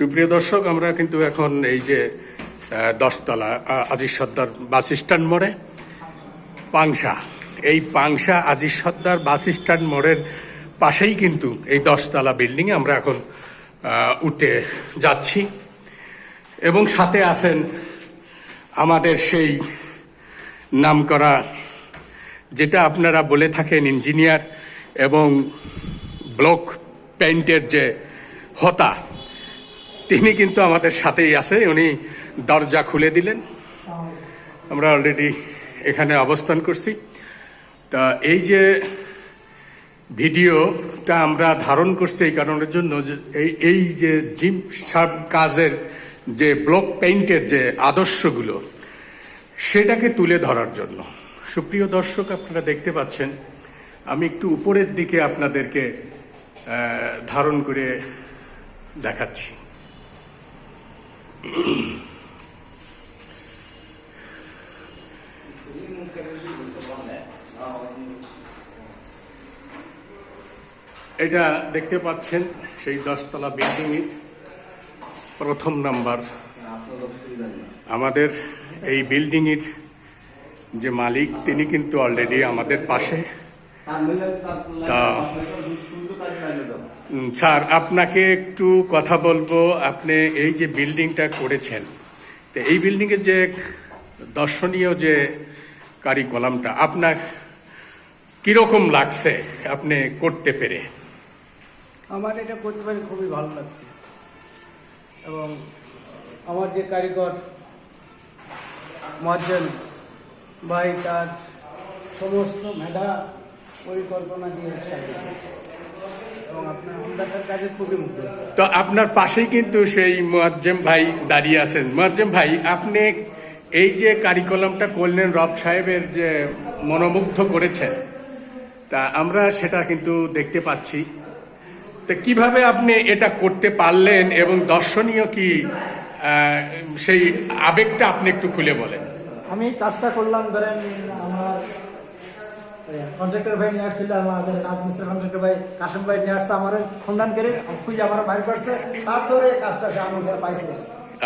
সুপ্রিয় দর্শক, আমরা কিন্তু এখন এই যে 10 তলা আজিজ সর্দার বাস স্ট্যান্ড মোড়ে পাংশা, এই পাংশা আজিজ সর্দার বাস স্ট্যান্ড মোড়ের পাশেই কিন্তু এই 10 তলা বিল্ডিং আমরা এখন উঠে যাচ্ছি এবং সাথে আছেন আমাদের সেই নামকরা, যেটা আপনারা বলে থাকেন ইঞ্জিনিয়ার এবং ব্লক পেইন্টের যে হোতা, তিনি কিন্তু আমাদের সাথেই আছে। উনি দরজা খুলে দিলেন, আমরা অলরেডি এখানে অবস্থান করছি। তা এই যে ভিডিওটা আমরা ধারণ করছি এই কারণের জন্য যে এই যে জিম কাজের যে ব্লক পেইন্টের যে আদর্শগুলো সেটাকে তুলে ধরার জন্য। সুপ্রিয় দর্শক, আপনারা দেখতে পাচ্ছেন আমি একটু উপরের দিকে আপনাদেরকে ধারণ করে দেখাচ্ছি। এটা দেখতে পাচ্ছেন সেই 10 তলা বিল্ডিং এর প্রথম নাম্বার। আমাদের এই বিল্ডিং এর যে মালিক তিনি কিন্তু অলরেডি আমাদের পাশে। তা স্যার, আপনাকে একটু কথা বলবো। আপনি এই যে বিল্ডিংটা করেছেন, তো এই বিল্ডিং এর যে দর্শনীয় যে কারিকলামটা আপনার কিরকম লাগছে আপনি করতে পেরে? আমার এটা করতে পারে খুবই ভালো লাগছে এবং আমার যে কারিগর মহাজন ভাই তার সমস্ত মেধা পরিকল্পনা দিয়ে এবং আপনার আমদাটার কাজে খুবই মুগ্ধ হচ্ছে। তো আপনার পাশেই কিন্তু সেই মুয়াজ্জেম ভাই দাঁড়িয়ে আছেন। মুয়াজ্জেম ভাই, আপনি এই যে কারিকুলামটা করলেন, রব সাহেবের যে মনোমুগ্ধ করেছেন, তা আমরা সেটা কিন্তু দেখতে পাচ্ছি। তো কিভাবে আপনি এটা করতে পারলেন এবং দর্শনীয় কি সেই আবেগটা আপনি একটু খুলে বলেন। আমি কাজটা করলাম, ধরেন আমার কন্ট্রাক্টর ভাই নিয়ে আসছিল, আমাদের রাজমিস্ত্রি কন্ট্রাক্টর ভাই কাশিম ভাই নিয়ে আসছে, আমার সন্ধান করে খুঁজে আমার বাইর করছে, তারপরে কাজটা আমি পাইছি।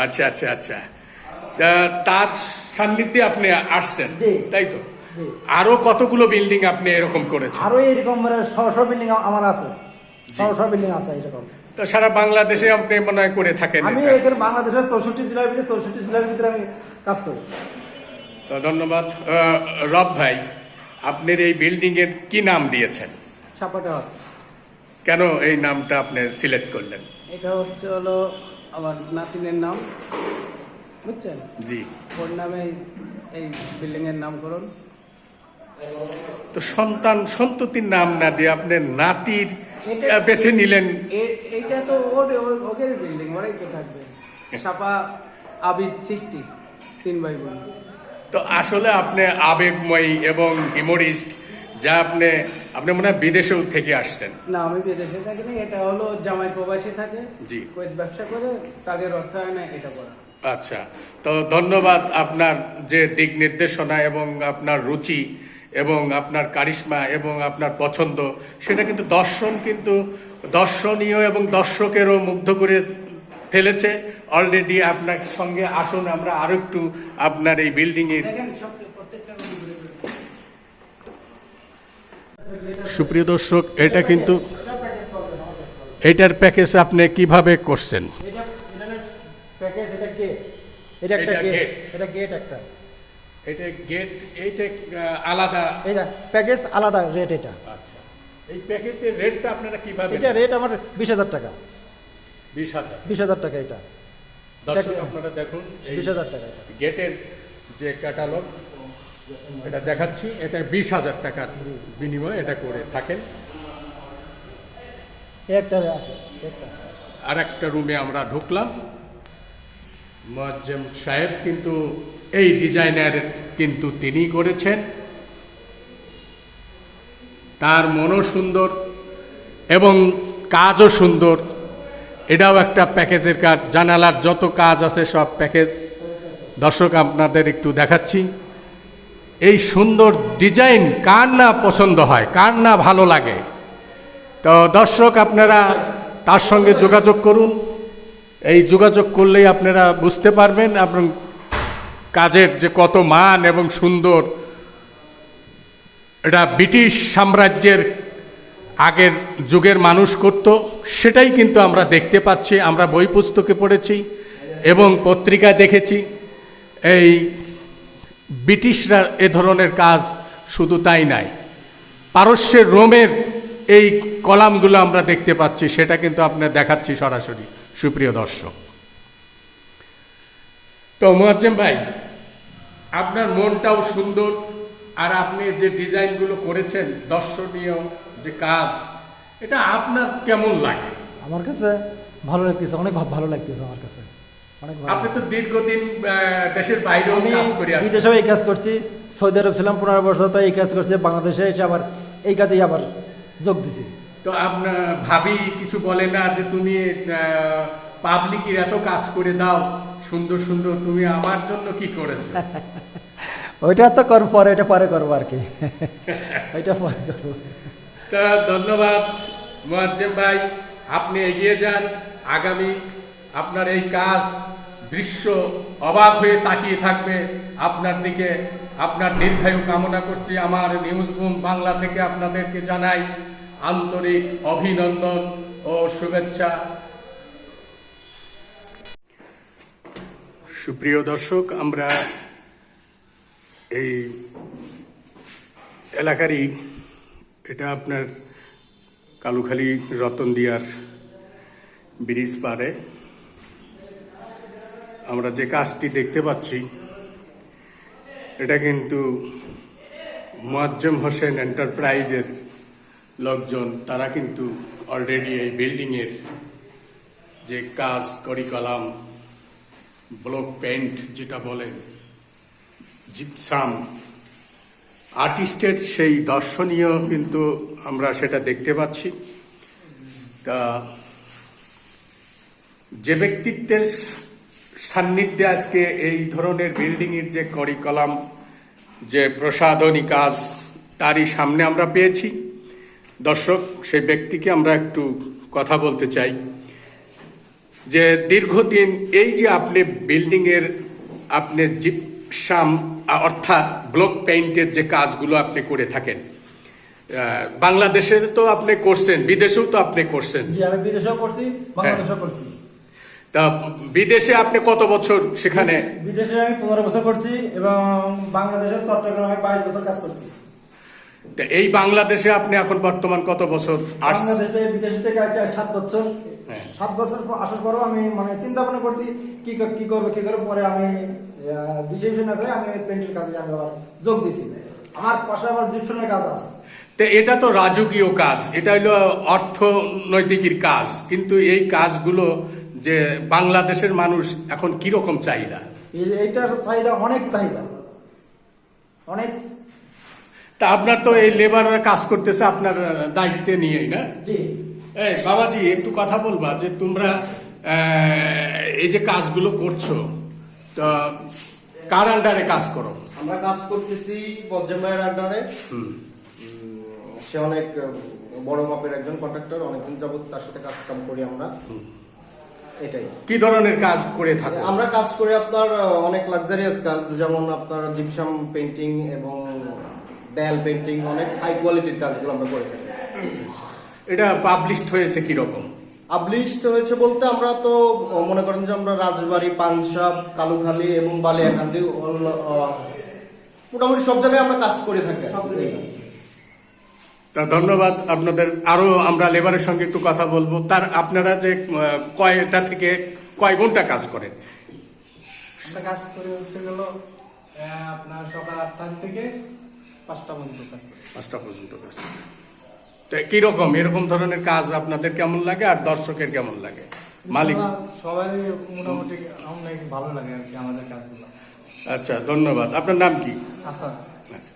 আচ্ছা আচ্ছা আচ্ছা, তার সান্নিধ্যে আপনি আসছেন, তাই তো? আরো কতগুলো বিল্ডিং আপনি এরকম করেছেন? আরো এরকম মানে 100 বিল্ডিং আমার আছে, 100 বিল্ডিং আছে এরকম। তো সারা বাংলাদেশে আপনি মনে হয় করে থাকেন? আমি এখানে বাংলাদেশের 64 জেলার ভিতরে 64 জেলার ভিতরে আমি কাজ করি। তো ধন্যবাদ। রব ভাই, আপনার এই বিল্ডিং এর কি নাম দিয়েছেন? সাপাটা। কেন এই নামটা আপনি সিলেক্ট করলেন? এটা হলো আমার নাতিনের নাম, বুঝছেন? জি। ওর নামে এই বিল্ডিং এর নামকরণ। তো সন্ততির নাম না দিয়ে আপনি নাতির বেছে নিলেন? এইটা তো ওদের বিল্ডিং, ওরাই তো থাকবে। সাপা আবিদ সৃষ্টি 3 ভাই বোন। তো আসলে আপনি আবেগময়ী এবং হিউমারিস্ট, যা আপনি মনে হয় বিদেশেও থেকে আসছেন। না, আমি বিদেশে থাকি না, এটা হলো জামাই প্রবাসী থাকে, জি, কুয়েত ব্যবসা করে, তাদের অর্থায়নে এটা করা। আচ্ছা, তো ধন্যবাদ। আপনার যে দিক নির্দেশনা এবং আপনার রুচি এবং আপনার কারিশমা এবং আপনার পছন্দ, সেটা কিন্তু দর্শনীয় এবং দর্শকেরও মুগ্ধ করে ফেলেছে অলরেডি। আপনার সঙ্গে আসুন, আমরা আরো একটু আপনার এই বিল্ডিং এর। সুপ্রিয় দর্শক, এটা কিন্তু এটার প্যাকেজ আপনি কিভাবে করছেন? প্যাকেজ এটা কি? এটা একটা গেট, এটা গেট একটা। এটা গেট, এইটা আলাদা, এটা প্যাকেজ আলাদা রেট এটা। আচ্ছা, এই প্যাকেজের রেটটা আপনারা কিভাবে? এটা রেট আমার 20,000 টাকা। 20,000 টাকা এটা। দর্শক আপনারা দেখুন, 20,000 টাকা গেটের যে ক্যাটালগ এটা দেখাচ্ছি, এটা 20,000 টাকার বিনিময়ে এটা করে থাকেন। একটা আছে, একটা। আর একটা রুমে আমরা ঢুকলাম। মুয়াজ্জেম সাহেব কিন্তু এই ডিজাইনার কিন্তু তিনি করেছেন, তার মনও সুন্দর এবং কাজও সুন্দর। এটাও একটা প্যাকেজের কাজ, জানালার যত কাজ আছে সব প্যাকেজ। দর্শক আপনাদের একটু দেখাচ্ছি, এই সুন্দর ডিজাইন কার না পছন্দ হয়, কার না ভালো লাগে। তো দর্শক আপনারা তার সঙ্গে যোগাযোগ করুন এই যোগাযোগ করলেই আপনারা বুঝতে পারবেন এবং কাজের যে কত মান এবং সুন্দর। এটা ব্রিটিশ সাম্রাজ্যের আগের যুগের মানুষ করত, সেটাই কিন্তু আমরা দেখতে পাচ্ছি। আমরা বই পুস্তকে পড়েছি এবং পত্রিকায় দেখেছি। এই ব্রিটিশরা এ ধরনের কাজ শুধু তাই নাই, পারস্যের রোমের এই কলামগুলো আমরা দেখতে পাচ্ছি, সেটা কিন্তু আপনার দেখাচ্ছি সরাসরি, সুপ্রিয় দর্শক। তো মুয়াজ্জেম ভাই, আপনার মনটাও সুন্দর, আর আপনি যে ডিজাইনগুলো করেছেন, দর্শনীয় যে কাজ, এটা আপনার কেমন লাগে? আমার কাছে ভালো লাগতেছে, অনেক ভালো লাগতেছে আমার কাছে, অনেক ভালো। আপনি তো দীর্ঘদিন দেশের বাইরেও আমি কাজ করে আসছেন। বিদেশেও এই কাজ করছি, সৌদি আরব ছিলাম 15 বছর, তো এই কাজ করছি। বাংলাদেশে এসে আবার এই কাজেই আবার যোগ দিছি। তো আপনার ভাবি কিছু বলে না যে তুমি পাবলিকের এত কাজ করে দাও সুন্দর সুন্দর, তুমি আমার জন্য কি করেছো? ওইটা তো করবো পরে, এটা পরে করবো আর কি, ওইটা পরে করবো। তা ধন্যবাদ মুয়াজ্জেম ভাই, আপনি এগিয়ে যান। আগামী আপনার এই কাজ দৃশ্য অবাক হয়ে তাকিয়ে থাকবে আপনার দিকে। আপনার দীর্ঘায়ু কামনা করছি। আমার নিউজ বুম বাংলা থেকে আপনাদেরকে জানাই আন্তরিক অভিনন্দন ও শুভেচ্ছা। সুপ্রিয় দর্শক, আমরা এই এলাকারই, এটা আপনার কালুখালী রতনদিয়ার ব্রিজ পারে আমরা যে কাজটি দেখতে পাচ্ছি, এটা কিন্তু মুয়াজ্জেম হোসেন এন্টারপ্রাইজের লোকজন, তারা কিন্তু অলরেডি এই বিল্ডিংয়ের যে কাজ, করিকলাম, ব্লক পেইন্ট যেটা বলেন, জিপসাম, আর্টিস্টের সেই দর্শনীয় কিন্তু আমরা সেটা দেখতে পাচ্ছি। তা যে ব্যক্তিত্বের সান্নিধ্যে আজকে এই ধরনের বিল্ডিংয়ের যে করিকলাম, যে প্রসাধনী কাজ, তারই সামনে আমরা পেয়েছি। দর্শক, সেই ব্যক্তিকে আমরা একটু কথা বলতে চাই যে দীর্ঘদিন এই যে আপনি বিল্ডিংয়ের আপনি জিপসাম অর্থাৎ ব্লক পেইন্টের যে কাজগুলো আপনি করে থাকেন, বাংলাদেশের তো আপনি করছেন, বিদেশেও তো আপনি করছেন। জি, আমি বিদেশেও করছি, বাংলাদেশেও করছি। তা বিদেশে আপনি কত বছর সেখানে? বিদেশে আমি 15 বছর করছি এবং বাংলাদেশের চট্টগ্রামে 22 বছর কাজ করছি। তা এই বাংলাদেশে আপনি এখন বর্তমান কত বছর? বাংলাদেশে বিদেশ থেকে আসছি 7 বছর। হ্যাঁ। 7 বছর আসার পরও আমি মানে চিন্তা ভাবনা করছি কি করবো। পরে আমি বিশেষ না করে আমি পেন্টের কাজে আমি আবার যোগ দিছি। আমার পাশে আবার জিপসামের কাজ আছে। তো এটা তো রাজকীয় কাজ, এটা হলো অর্থনৈতিকের কাজ, কিন্তু এই কাজগুলো যে বাংলাদেশের মানুষ এখন কিরকম চাহিদা? এইটার চাহিদা অনেক, অনেক। তা আপনার তো এই লেবাররা কাজ করতেছে আপনার দায়িত্বে নিয়েই, না? জি। এই বাবাজি, একটু কথা বলবা যে তোমরা এই যে কাজগুলো করছো, তা কার আন্ডারে কাজ করো? আমরা কাজ করতেছি মুয়াজ্জেম ভাইয়ের আন্ডারে। সে অনেক বড় মাপের একজন কন্ট্রাক্টর, অনেকদিন যাবত তার সাথে কাজ কাম করি আমরা। এটাই। কি ধরনের কাজ করে থাকো? আমরা কাজ করি আপনার অনেক লাক্সারিয়াস কাজ, যেমন আপনার জিপসাম পেইন্টিং এবং দেয়াল পেইন্টিং, অনেক হাই কোয়ালিটির কাজগুলো আমরা করে থাকি। এটা পাবলিশড হয়েছে কিরকম? পাবলিশড হয়েছে বলতে আমরা তো মনে করেন যে আমরা রাজবাড়ী, পানসাপ, কালুখালী এবং বালিয়াকান্দি মোটামুটি সব জায়গায় আমরা কাজ করে থাকি। তা ধন্যবাদ আপনাদের। আরো আমরা লেবারের সঙ্গে একটু কথা বলবো। তার আপনারা যে কয়টা থেকে কয় ঘন্টা কাজ করেন? আমরা কাজ করে হচ্ছে গেল আপনার সকাল 8টা থেকে 5টা পর্যন্ত কাজ করি। 5টা পর্যন্ত কাজ করেন। তো কিরকম এরকম ধরনের কাজ আপনাদের কেমন লাগে আর দর্শকের কেমন লাগে? মালিক সবারই মোটামুটি অনেক ভালো লাগে আর কি আমাদের কাজগুলো। আচ্ছা, ধন্যবাদ। আপনার নাম কি? আচ্ছা। আচ্ছা।